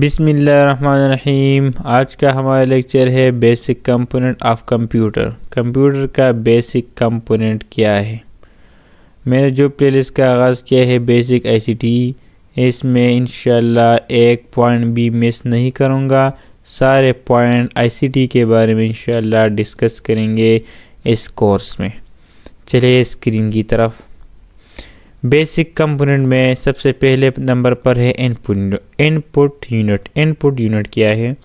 बिस्मिल्लाहिर्रहमानिर्रहीम। आज का हमारा लेक्चर है basic component of computer. Computer का बेसिक कंपोनेंट क्या है। मैंने जो प्लेलिस्ट का आगाज़ किया है बेसिक आईसीटी, इसमें इंशाल्लाह एक पॉइंट भी मिस नहीं करूँगा। सारे पॉइंट आईसीटी के बारे में इंशाल्लाह डिस्कस करेंगे इस कोर्स में। चलिए स्क्रीन की तरफ। बेसिक कंपोनेंट में सबसे पहले नंबर पर है इनपुट यूनिट। इनपुट यूनिट क्या है?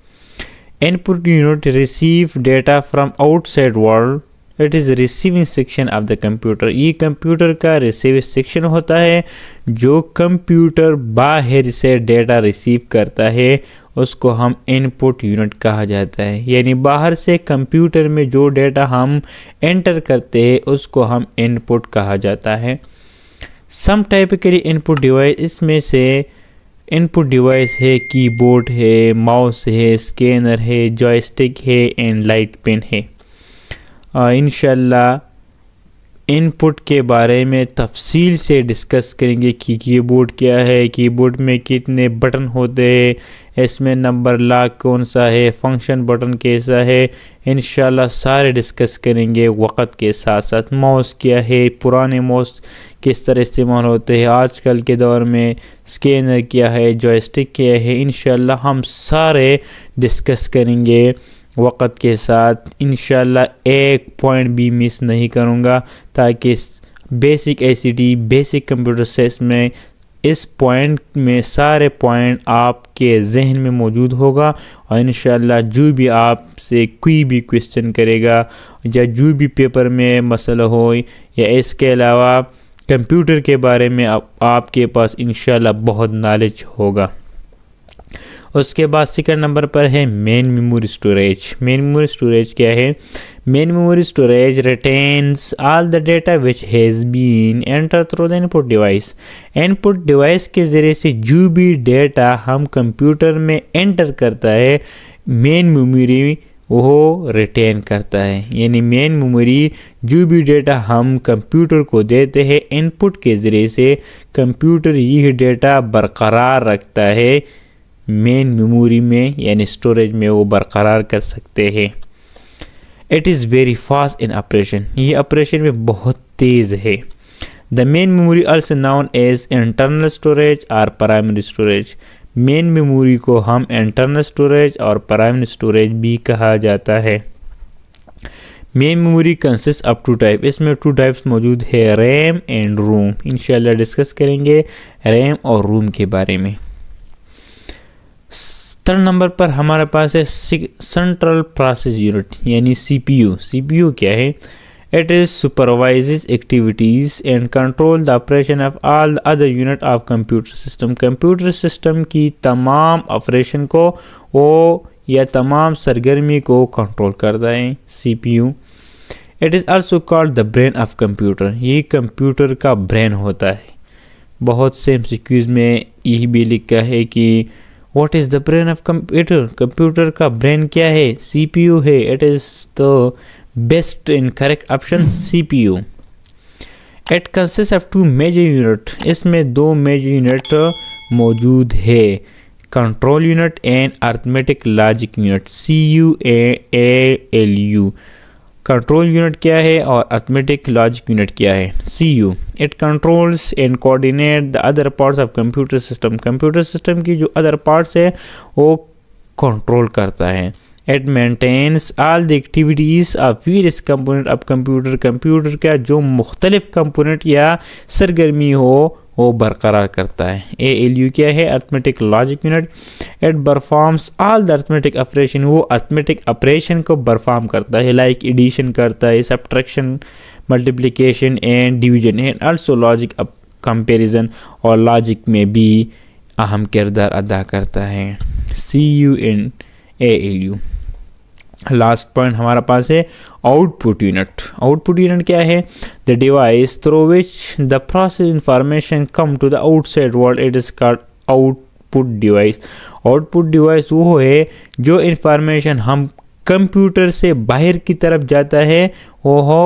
Input unit receive data from outside world. It is receiving section of the computer. ये कंप्यूटर का रिसीव सेक्शन होता है जो कंप्यूटर बाहर से डेटा रिसीव करता है, उसको हम इनपुट यूनिट कहा जाता है। यानी बाहर से कंप्यूटर में जो डेटा हम एंटर करते हैं उसको हम इनपुट कहा जाता है। सम टाइपिकली इनपुट डिवाइस, इसमें से इनपुट डिवाइस है कीबोर्ड है, माउस है, स्कैनर है, जॉयस्टिक है एंड लाइट पेन है। इंशाल्लाह इनपुट के बारे में तफसील से डिस्कस करेंगे कि कीबोर्ड क्या है, कीबोर्ड में कितने बटन होते हैं, इसमें नंबर लॉक कौन सा है, फंक्शन बटन कैसा है, इंशाल्लाह सारे डिस्कस करेंगे वक़्त के साथ साथ। माउस क्या है, पुराने माउस किस तरह इस्तेमाल होते हैं, आजकल के दौर में स्कैनर क्या है, जॉयस्टिक क्या है, इंशाल्लाह हम सारे डिस्कस करेंगे वक़्त के साथ। इंशाल्लाह एक पॉइंट भी मिस नहीं करूँगा ताकि basic ICT basic computer science में इस पॉइंट में सारे पॉइंट आपके जहन में मौजूद होगा। और इंशाल्लाह जो भी आपसे कोई भी क्वेश्चन करेगा या जो भी पेपर में मसला हो या इसके अलावा कंप्यूटर के बारे में आपके पास इंशाल्लाह बहुत नॉलेज होगा। उसके बाद सेकंड नंबर पर है main memory storage. Main memory storage क्या है? Main memory storage retains all the data which has been enter through the input device. Input device के ज़रिए से जो भी डेटा हम कंप्यूटर में एंटर करता है मेन मेमोरी वो रिटेन करता है। यानी मेन मेमोरी जो भी डेटा हम कंप्यूटर को देते हैं इनपुट के ज़रिए से कंप्यूटर यह डेटा बरकरार रखता है मेन मेमोरी में, यानी स्टोरेज में वो बरकरार कर सकते हैं। It is very fast in operation. ये ऑपरेशन में बहुत तेज़ है। The main memory also known as internal storage और प्राइमरी स्टोरेज। मेन मेमोरी को हम इंटरनल स्टोरेज और प्राइमरी स्टोरेज भी कहा जाता है। Main memory consist of two type. इसमें टू टाइप्स मौजूद है, रैम एंड रोम। इंशाल्लाह डिस्कस करेंगे रैम और रोम के बारे में। थर्ड नंबर पर हमारे पास है सेंट्रल प्रोसेस यूनिट यानी सीपीयू। सीपीयू क्या है? It is supervises activities and control the operation of all the other unit of computer system. Computer system की तमाम ऑपरेशन को वो या तमाम सरगर्मी को कंट्रोल करता है CPU. It is also called the brain of computer. ये कंप्यूटर का ब्रेन होता है। बहुत से एमसीक्यूज में यही भी लिखा है कि what is the brain of computer. Computer का ब्रेन क्या है? सीपीयू है। It is the best in correct option CPU. It consist of two major unit. इसमें दो मेजर यूनिट मौजूद है, control unit and arithmetic logic unit, CUALU। Control unit क्या है और अरिथमेटिक लॉजिक यूनिट क्या है? CU। It controls and coordinate the other parts of computer system. Computer system की जो अदर पार्ट्स है वो कंट्रोल करता है। It maintains all the activities of various component of computer. Computer का जो मुख्तलिफ कंपोनेंट या सरगर्मी हो वो बरकरार करता है। ALU क्या है? Arithmetic logic unit. It performs all the arithmetic operation. वो अरिथमेटिक ऑपरेशन को परफॉर्म करता है, लाइक एडिशन करता है, subtraction, multiplication and division and also logic comparison, और लॉजिक में भी अहम किरदार अदा करता है। CU एंड ALU। लास्ट पॉइंट हमारा पास है आउटपुट यूनिट। आउटपुट यूनिट क्या है? The device through which the process information come to the outside world. It is called output device. Output device वो है जो इंफॉर्मेशन हम कंप्यूटर से बाहर की तरफ जाता है वो हो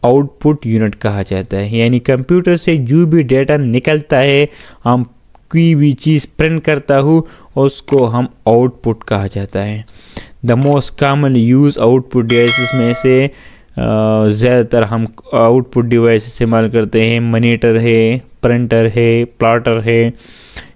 आउटपुट यूनिट कहा जाता है। यानी कंप्यूटर से जो भी डेटा निकलता है हम कोई भी चीज़ प्रिंट करता हूँ उसको हम आउटपुट कहा जाता है। The most common use output devices में से ज़्यादातर हम आउटपुट डिवाइस इस्तेमाल करते हैं। मॉनिटर है, प्रिंटर है, प्लॉटर है,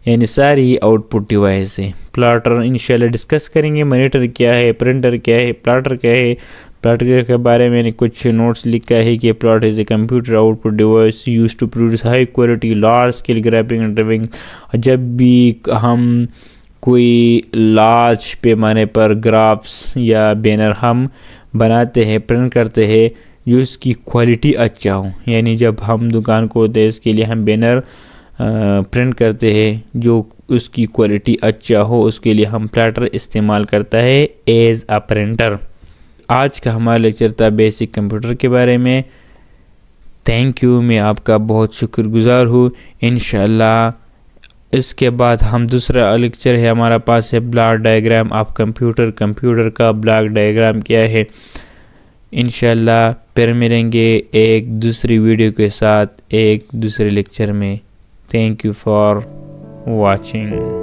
यानी सारी आउटपुट डिवाइस है। प्लॉटर इंशाल्लाह डिस्कस करेंगे, मॉनिटर क्या है, प्रिंटर क्या है, प्लॉटर क्या है। प्लॉटर के बारे में मैंने कुछ नोट्स लिखा है कि plot is a computer output device use to produce high quality large scale graphic and driving. जब भी हम कोई लार्ज पैमाने पर ग्राफ्स या बैनर हम बनाते हैं, प्रिंट करते हैं, जो उसकी क्वालिटी अच्छा हो, यानी जब हम दुकान को होते हैं उसके लिए हम बैनर प्रिंट करते हैं जो उसकी क्वालिटी अच्छा हो, उसके लिए हम प्लॉटर इस्तेमाल करता है एज अ प्रिंटर। आज का हमारा लेक्चर था बेसिक कंप्यूटर के बारे में। थैंक यू, मैं आपका बहुत शुक्रगुजार हूँ। इंशाल्लाह इसके बाद हम दूसरा लेक्चर है हमारा पास है block diagram of computer, computer का ब्लॉक डायग्राम क्या है। इंशाल्लाह फिर मिलेंगे एक दूसरी वीडियो के साथ एक दूसरे लेक्चर में। Thank you for watching.